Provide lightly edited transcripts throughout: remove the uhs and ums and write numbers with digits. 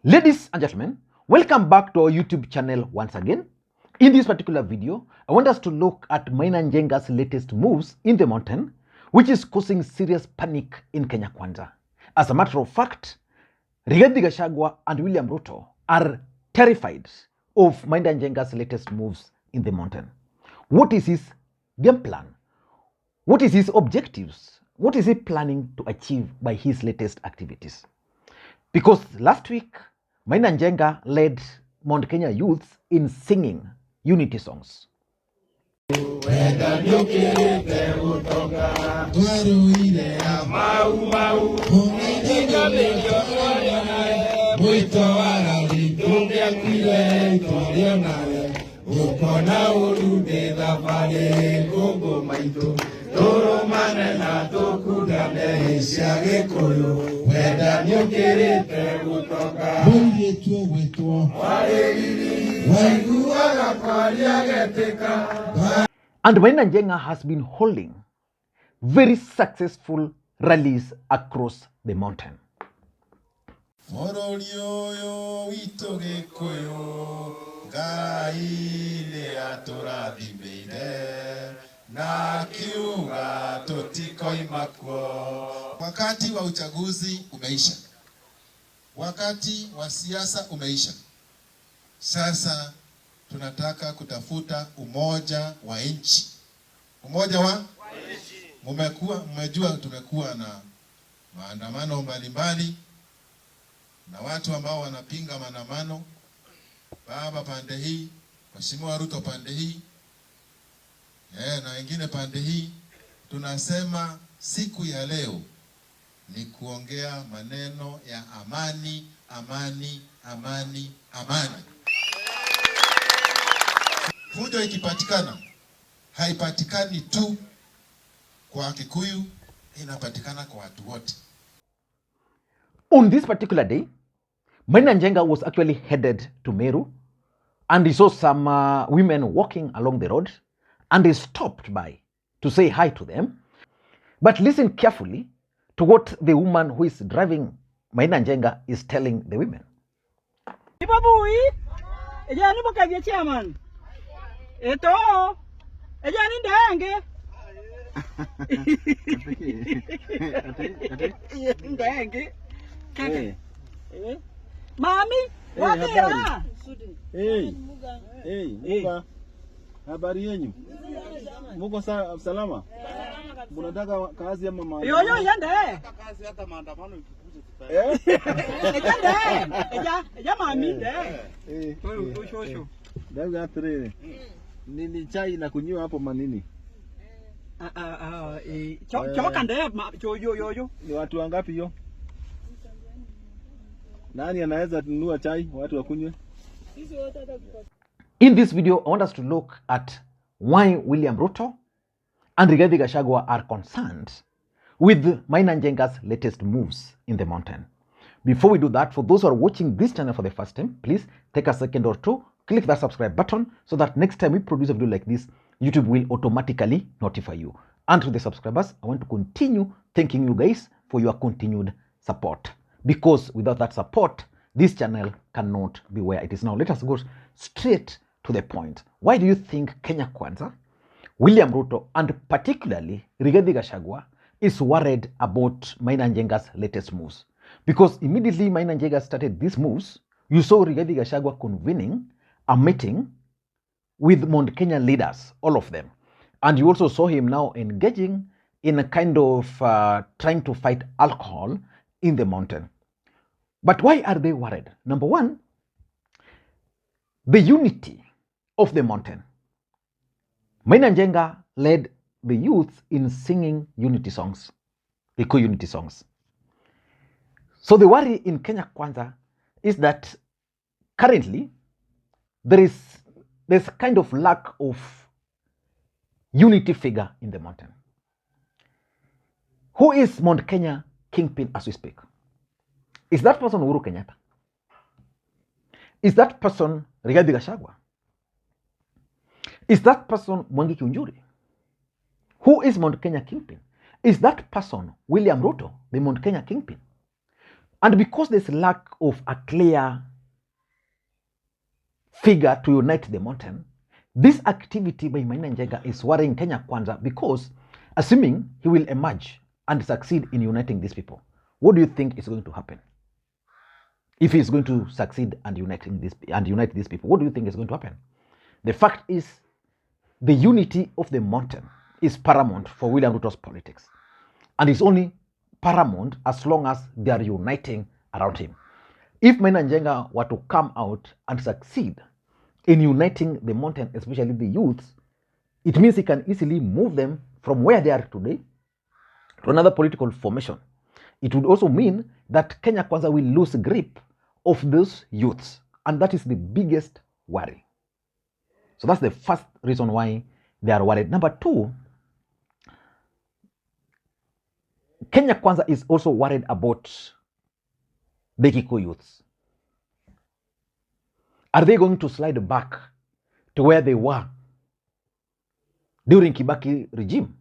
Ladies and gentlemen, welcome back to our YouTube channel once again. In this particular video, I want us to look at Maina Njega's latest moves in the mountain, which is causing serious panic in Kenya Kwanza. As a matter of fact, Rigathi, Gachagua and William Ruto are terrified of Maina Njega's latest moves in the mountain. What is his game plan? What is his objectives? What is he planning to achieve by his latest activities? Because last week, Maina Njega led Mount Kenya youths in singing unity songs. And Maina Njega has been holding very successful rallies across the mountain. Wakati wa uchaguzi umeisha. Wakati wa siasa umeisha. Sasa tunataka kutafuta umoja wa nchi. Umoja wa nchi. Mmejua tumekuwa na maandamano mbalimbali na watu ambao wanapinga maandamano. Baba pande hii, Mheshimiwa Ruto pande hii, na wengine pande hii. Tunasema siku ya leo ni kuongea maneno ya amani, amani, amani, amani. Fujo ikipatikana, haipatikani tu kwa Kikuyu, inapatikana kwa watu wote. On this particular day, Maina Njega was actually headed to Meru, and he saw some women walking along the road, and he stopped by to say hi to them. But listen carefully to what the woman who is driving Maina Njega is telling the women. Chairman. Eto, ejani ndenge. Ndenge. Kaka. Mami, wapi ya? Muga. Habari yenu? Muko salama? Mnataka kazi ama mama? Yo yende. Kazi hata maandamano ikikuja Eja mami de. Shosho. Daga atre. Nini chai na kunywa hapo manini? Choka nde yo. Ni watu wangapi hiyo? Nani anaweza kununua chai watu wakunywe? In this video, I want us to look at why William Ruto and Rigathi Gachagua are concerned with Maina Njega's latest moves in the mountain. Before we do that, for those who are watching this channel for the first time, please take a second or two, click that subscribe button so that next time we produce a video like this, YouTube will automatically notify you. And to the subscribers, I want to continue thanking you guys for your continued support. Because without that support, this channel cannot be where it is now. Let us go straight to the point. Why do you think Kenya Kwanza, William Ruto, and particularly Rigathi Gachagua is worried about Maina Njega's latest moves? Because immediately Maina Njega started these moves, you saw Rigathi Gachagua convening a meeting with Mount Kenya leaders, all of them. And you also saw him now engaging in a kind of trying to fight alcohol in the mountain. But why are they worried? Number one, the unity of the mountain. Maina Njega led the youth in singing unity songs, eco-unity songs. So the worry in Kenya Kwanza is that currently there's kind of lack of unity figure in the mountain. Who is Mount Kenya kingpin as we speak? Is that person Uhuru Kenyatta? Is that person Rigathi Gachagua? Is that person Mwangi Kiunjuri? Who is Mount Kenya kingpin? Is that person William Ruto, the Mount Kenya kingpin? And because there's lack of a clear figure to unite the mountain, this activity by Maina Njega is worrying Kenya Kwanza, because assuming he will emerge and succeed in uniting these people, what do you think is going to happen? If he is going to succeed and unite these people, what do you think is going to happen? The fact is, the unity of the mountain is paramount for William Ruto's politics, and it's only paramount as long as they are uniting around him. If Maina Njega were to come out and succeed in uniting the mountain, especially the youths, it means he can easily move them from where they are today to another political formation. It would also mean that Kenya Kwanza will lose grip of those youths, and that is the biggest worry. So that's the first reason why they are worried. Number two, Kenya Kwanza is also worried about the Kikuyu youths. Are they going to slide back to where they were during Kibaki regime?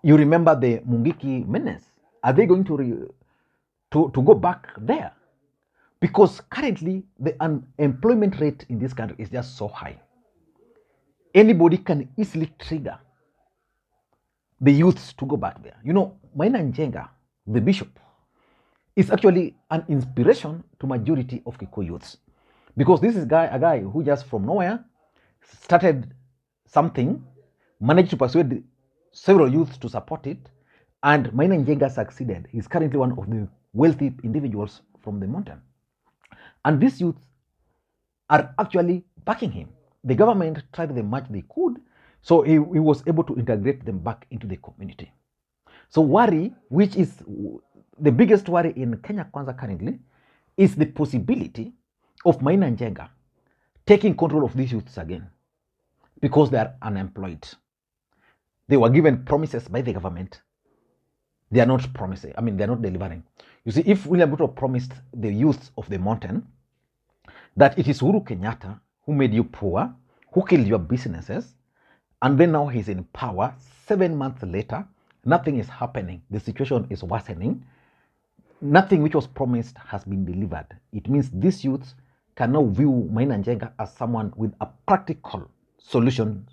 You remember the Mungiki menace. Are they going to go back there? Because currently the unemployment rate in this country is just so high. Anybody can easily trigger the youths to go back there. You know, Maina Njega, the bishop, is actually an inspiration to majority of Kikuyu youths. Because this is a guy who just from nowhere started something, managed to persuade several youths to support it, and Maina Njega succeeded. He's currently one of the wealthy individuals from the mountain. And these youths are actually backing him. The government tried the much they could, so he was able to integrate them back into the community. So worry, which is the biggest worry in Kenya Kwanza currently, is the possibility of Maina Njega taking control of these youths again, because they are unemployed. They were given promises by the government. They are not promising. I mean, they are not delivering. You see, if William Ruto promised the youth of the mountain that it is Uhuru Kenyatta who made you poor, who killed your businesses, and then now he's in power, 7 months later, nothing is happening. The situation is worsening. Nothing which was promised has been delivered. It means these youths can now view Maina Njega as someone with a practical solution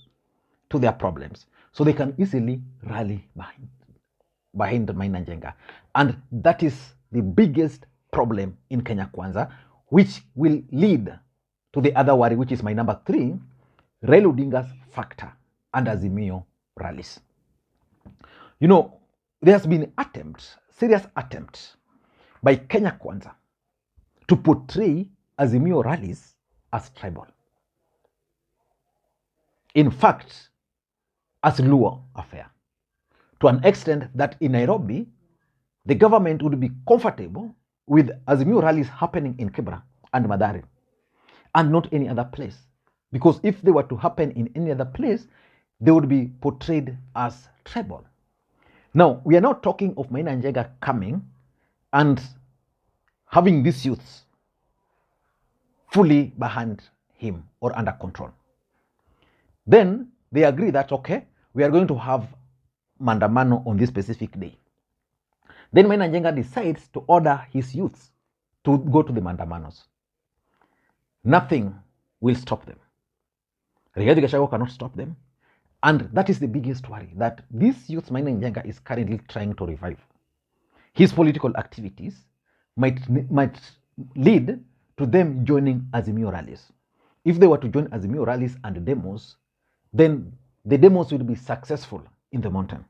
to their problems. So they can easily rally behind Maina Njega. And that is the biggest problem in Kenya Kwanza, which will lead to the other worry, which is my number 3, Raila Odinga's factor and Azimio rallies. You know, there has been serious attempts by Kenya Kwanza to portray Azimio rallies as tribal. In fact, as Luo affair, to an extent that in Nairobi, the government would be comfortable with Azimio rallies happening in Kibra and Mathare and not any other place. Because if they were to happen in any other place, they would be portrayed as tribal. Now, we are now talking of Maina Njega coming and having these youths fully behind him or under control. Then they agree that, okay, we are going to have Mandamano on this specific day. Then Maina Njega decides to order his youths to go to the Mandamanos. Nothing will stop them. Rigathi Gachagua cannot stop them. And that is the biggest worry, that these youths Maina Njega is currently trying to revive. His political activities might lead to them joining Azimio rallies. If they were to join Azimio rallies and demos, then the demos will be successful in the mountain.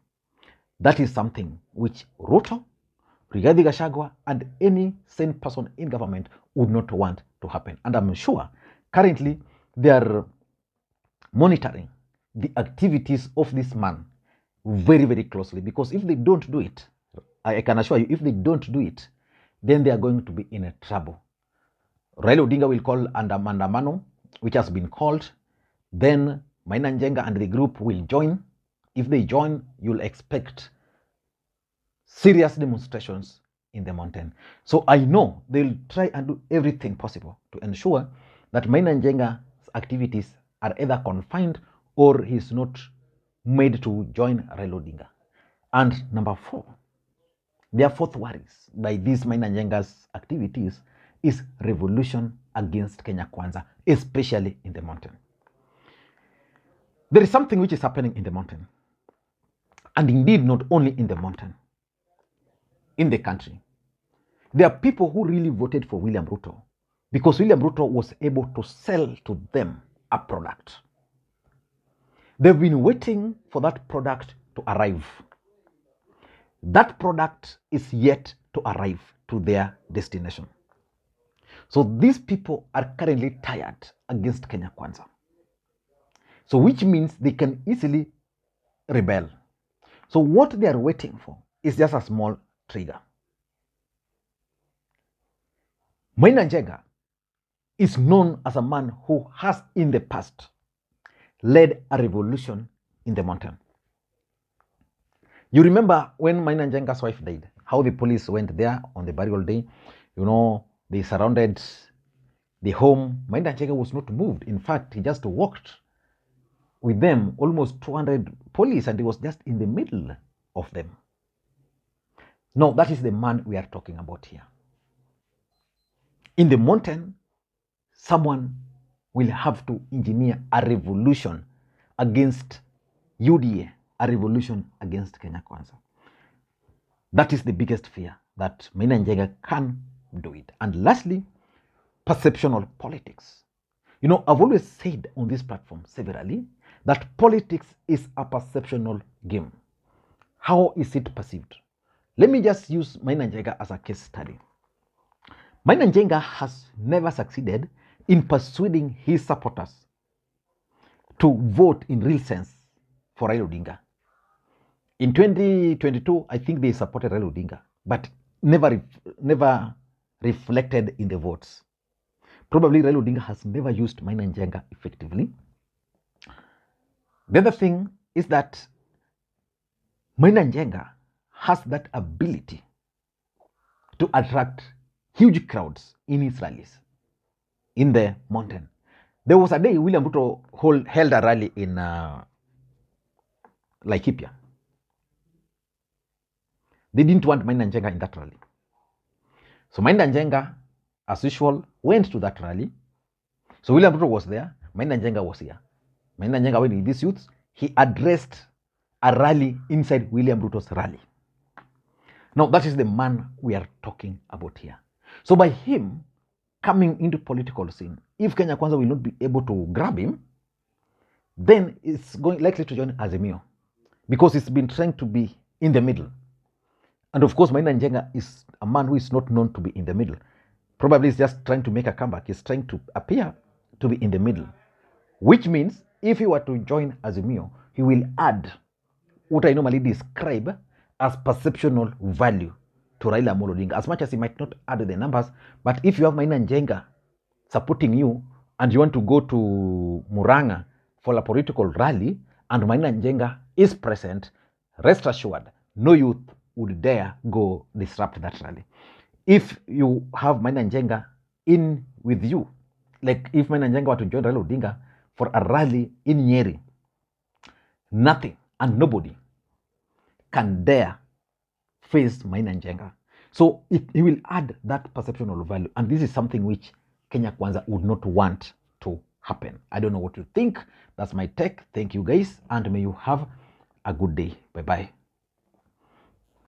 That is something which Ruto, Rigathi Gachagua, and any sane person in government would not want to happen. And I'm sure currently they are monitoring the activities of this man very, very closely, because if they don't do it, I can assure you, if they don't do it, then they are going to be in trouble. Raila Odinga will call under Mandamano, which has been called. Then Maina Njega and the group will join. If they join, you'll expect serious demonstrations in the mountain. So I know they'll try and do everything possible to ensure that Maina Njega's activities are either confined or he's not made to join Raila Odinga. And number 4, Their fourth worries by these Maina Njenga's activities is revolution against Kenya Kwanza, especially in the mountain. There is something which is happening in the mountain, and indeed not only in the mountain, in the country. There are people who really voted for William Ruto because William Ruto was able to sell to them a product. They've been waiting for that product to arrive. That product is yet to arrive to their destination. So these people are currently tired against Kenya Kwanza. So which means they can easily rebel. So what they are waiting for is just a small trigger. Maina Njega is known as a man who has in the past led a revolution in the mountain. You remember when Maina Njenga's wife died, how the police went there on the burial day. You know, they surrounded the home. Maina Njega was not moved. In fact, he just walked with them, almost 200 police, and he was just in the middle of them. No, that is the man we are talking about here. In the mountain, someone will have to engineer a revolution against UDA, a revolution against Kenya Kwanza. That is the biggest fear, that Maina Njega can do it. And lastly, perceptional politics. You know, I've always said on this platform severally that politics is a perceptional game. How is it perceived? Let me just use Maina Njega as a case study. Maina Njega has never succeeded in persuading his supporters to vote in real sense for Raila Odinga. In 2022, I think they supported Raila Odinga, but never reflected in the votes. Probably Raila Odinga has never used Maina Njega effectively. The other thing is that Maina Njega has that ability to attract huge crowds in his rallies in the mountain. There was a day William Ruto held a rally in Laikipia. They didn't want Maina Njega in that rally. So Maina Njega, as usual, went to that rally. So William Ruto was there, Maina Njega was here. Maina Njega went with these youths. He addressed a rally inside William Ruto's rally. Now, that is the man we are talking about here. So by him coming into political scene, if Kenya Kwanza will not be able to grab him, then it's likely to join Azimio, because it's been trying to be in the middle. And of course, Maina Njega is a man who is not known to be in the middle. Probably he's just trying to make a comeback. He's trying to appear to be in the middle, which means if he were to join Azimio, he will add what I normally describe as perceptional value to Raila Odinga, as much as he might not add the numbers. But if you have Maina Njega supporting you and you want to go to Muranga for a political rally and Maina Njega is present, rest assured, no youth would dare go disrupt that rally. If you have Maina Njega in with you, like if Maina Njega were to join Raila Odinga for a rally in Nyeri, nothing and nobody can dare face Maina Njega. So it will add that perceptional value, and this is something which Kenya Kwanza would not want to happen. I don't know what you think. That's my take. Thank you guys, and may you have a good day. Bye-bye.